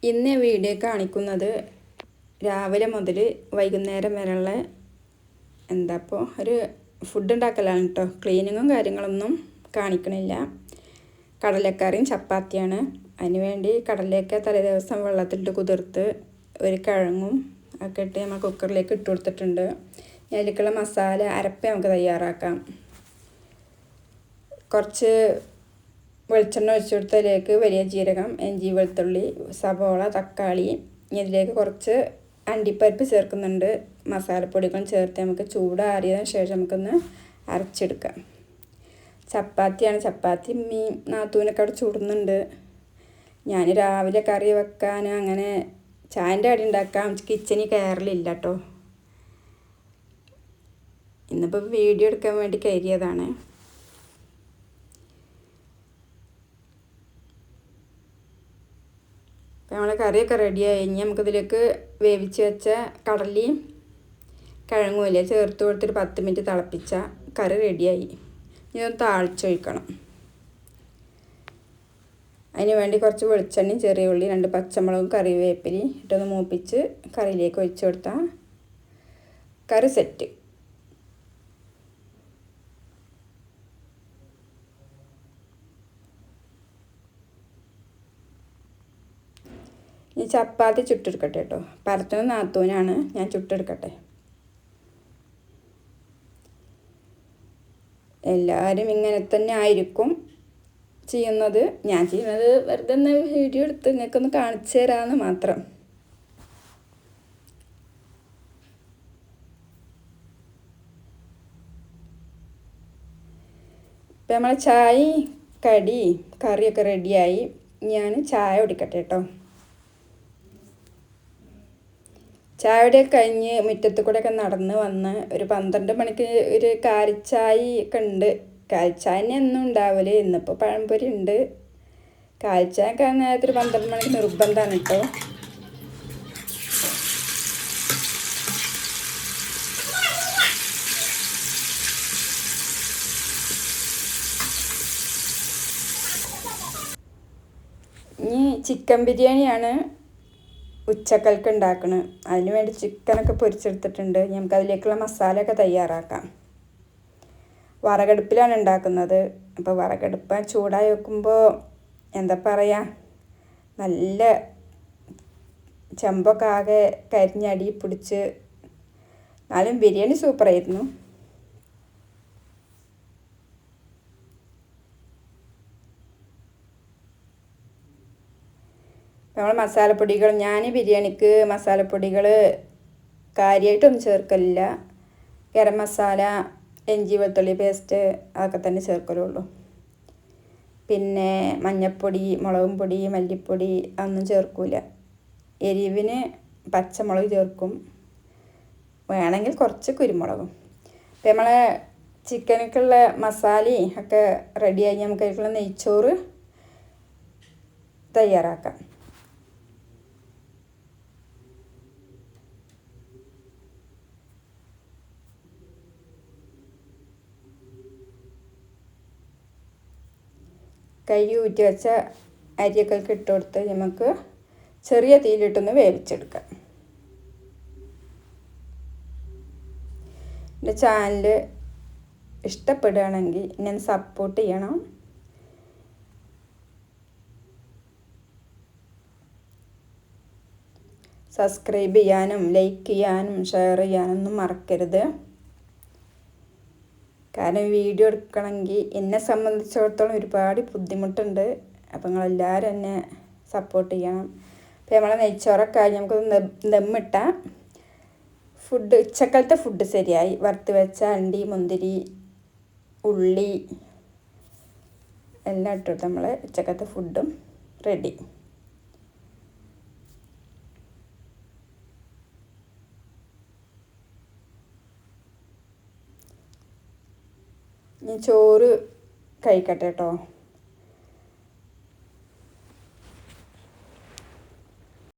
ഇന്ന് വീഡിയോ കാണിക്കുന്നത് രാവിലെ മുതൽ വൈകുന്നേരം വരെയുള്ള ഇപ്പോൾ ഒരു ഫുഡ് ഉണ്ടാക്കലാണ് കേട്ടോ. ക്ലീനിങ്ങും കാര്യങ്ങളൊന്നും കാണിക്കണില്ല. കടലക്കറിയും ചപ്പാത്തിയാണ്. അതിന് വേണ്ടി കടലയൊക്കെ തലേദിവസം വെള്ളത്തിലിട്ട് കുതിർത്ത് ഒരു കിഴങ്ങും ഒക്കെ ഇട്ട് നമ്മൾ കുക്കറിലേക്ക് ഇട്ട് കൊടുത്തിട്ടുണ്ട്. അതിലേക്കുള്ള മസാല അരപ്പ് നമുക്ക് തയ്യാറാക്കാം. കുറച്ച് വെളിച്ചെണ്ണ ഒഴിച്ച് കൊടുത്തതിലേക്ക് വലിയ ജീരകം, ഇഞ്ചി, വെളുത്തുള്ളി, സവോള, തക്കാളി. ഇതിലേക്ക് കുറച്ച് അണ്ടിപ്പരിപ്പ് ചേർക്കുന്നുണ്ട്. മസാലപ്പൊടികളും ചേർത്ത് നമുക്ക് ചൂടാറിയതിന് ശേഷം നമുക്കൊന്ന് അരച്ചെടുക്കാം. ചപ്പാത്തിയാണ്. ചപ്പാത്തി മീൻ നാത്തൂനൊക്കെ അവിടെ ചുടുന്നുണ്ട്. ഞാൻ രാവിലെ കറി വെക്കാൻ അങ്ങനെ ചായൻ്റെ അടി ഉണ്ടാക്കാൻ കിച്ചണിൽ കയറലില്ല കേട്ടോ. ഇന്നിപ്പോൾ വീഡിയോ എടുക്കാൻ വേണ്ടി കയറിയതാണ്. നമ്മളെ കറിയൊക്കെ റെഡിയായി. ഇനി നമുക്കിതിലേക്ക് വേവിച്ച് വെച്ച കടലയും കിഴങ്ങുമില്ലേ ചേർത്ത് കൊടുത്തിട്ട് 10 മിനിറ്റ് തിളപ്പിച്ച കറി റെഡിയായി. ഇതൊന്ന് താളിച്ചൊഴിക്കണം. അതിന് വേണ്ടി കുറച്ച് വെളിച്ചെണ്ണയും ചെറിയ ഉള്ളി, 2 പച്ചമുളകും കറിവേപ്പിലി ഇട്ടൊന്ന് മൂപ്പിച്ച് കറിയിലേക്ക് ഒഴിച്ചു കൊടുത്താൽ കറി സെറ്റ്. ഈ ചപ്പാത്തി ചുട്ടെടുക്കട്ടെ കേട്ടോ. പരത്തുന്ന നാത്തൂനാണ്, ഞാൻ ചുട്ടെടുക്കട്ടെ. എല്ലാവരും ഇങ്ങനെ തന്നെ ആയിരിക്കും ചെയ്യുന്നത്. ഞാൻ ചെയ്യുന്നത് വെറുതെ ഒന്ന് വീഡിയോ എടുത്ത് നിങ്ങൾക്കൊന്ന് കാണിച്ചു തരാമെന്ന് മാത്രം. ഇപ്പം നമ്മളെ ചായ കടി കറിയൊക്കെ റെഡിയായി. ഞാൻ ചായ കുടിക്കട്ടെ കേട്ടോ. ചായയുടെ കഴിഞ്ഞ് മുറ്റത്ത് കൂടെയൊക്കെ നടന്ന് വന്ന് ഒരു 12 മണിക്ക് ഒരു കാലിച്ചായ ഒക്കെ ഉണ്ട്. കാലിച്ചായ തന്നെ എന്നും ഉണ്ടാവില്ല. ഇന്നിപ്പോൾ പഴംപൊരി ഉണ്ട്. കാലിച്ചായ ഒക്കെ നേരത്തെ ഒരു 12 മണിക്ക് നിർബന്ധമാണ് കേട്ടോ. ഇനി ചിക്കൻ ബിരിയാണിയാണ് ഉച്ചക്കൽക്ക് ഉണ്ടാക്കണം. അതിന് വേണ്ടി ചിക്കനൊക്കെ പൊരിച്ചെടുത്തിട്ടുണ്ട്. നമുക്ക് അതിലേക്കുള്ള മസാലയൊക്കെ തയ്യാറാക്കാം. വിറകടുപ്പിലാണ് ഉണ്ടാക്കുന്നത്. അപ്പോൾ വിറകടുപ്പ് ചൂടായി വെക്കുമ്പോൾ എന്താ പറയുക, നല്ല ചെമ്പൊക്കെ ആകെ കരിഞ്ഞടി പിടിച്ച്. എന്നാലും ബിരിയാണി സൂപ്പറായിരുന്നു. നമ്മൾ മസാലപ്പൊടികൾ, ഞാൻ ബിരിയാണിക്ക് മസാലപ്പൊടികൾ കാര്യമായിട്ടൊന്നും ചേർക്കലില്ല. ഗരം മസാല, ഇഞ്ചി വെളുത്തുള്ളി പേസ്റ്റ് അതൊക്കെ തന്നെ ചേർക്കലുള്ളൂ. പിന്നെ മഞ്ഞൾപ്പൊടി, മുളകും പൊടി, മല്ലിപ്പൊടി അതൊന്നും ചേർക്കില്ല. എരിവിന് പച്ചമുളക് ചേർക്കും, വേണമെങ്കിൽ കുറച്ച് കുരുമുളകും. അപ്പം നമ്മളെ ചിക്കനൊക്കെയുള്ള മസാലയും ഒക്കെ റെഡിയായി. നമുക്ക് അതിലേക്കുള്ള നെയ്ച്ചോറ് തയ്യാറാക്കാം. കഴുകി ഊറ്റി വെച്ച അരിയൊക്കെ ഇട്ട് കൊടുത്ത് നമുക്ക് ചെറിയ തീയിലിട്ടൊന്ന് വേവിച്ചെടുക്കാം. എൻ്റെ ചാനൽ ഇഷ്ടപ്പെടുകയാണെങ്കിൽ എന്നെ സപ്പോർട്ട് ചെയ്യണം. സബ്സ്ക്രൈബ് ചെയ്യാനും ലൈക്ക് ചെയ്യാനും ഷെയർ ചെയ്യാനൊന്നും മറക്കരുത്. കാരണം വീഡിയോ എടുക്കണമെങ്കിൽ എന്നെ സംബന്ധിച്ചിടത്തോളം ഒരുപാട് ബുദ്ധിമുട്ടുണ്ട്. അപ്പോൾ നിങ്ങളെല്ലാവരും എന്നെ സപ്പോർട്ട് ചെയ്യണം. അപ്പോൾ നമ്മളെ നെയ്ച്ചോറൊക്കെ ആയി. നമുക്കൊന്ന് ദമ്മിട്ടാൽ ഫുഡ്, ഉച്ചക്കലത്തെ ഫുഡ് ശരിയായി. വറുത്ത് വെച്ച അണ്ടി, മുന്തിരി, ഉള്ളി എല്ലാം ഇട്ടിട്ട് നമ്മളെ ഉച്ചക്കലത്തെ ഫുഡും റെഡി. ഞാൻ ചോറ് കഴിക്കട്ടെ കേട്ടോ.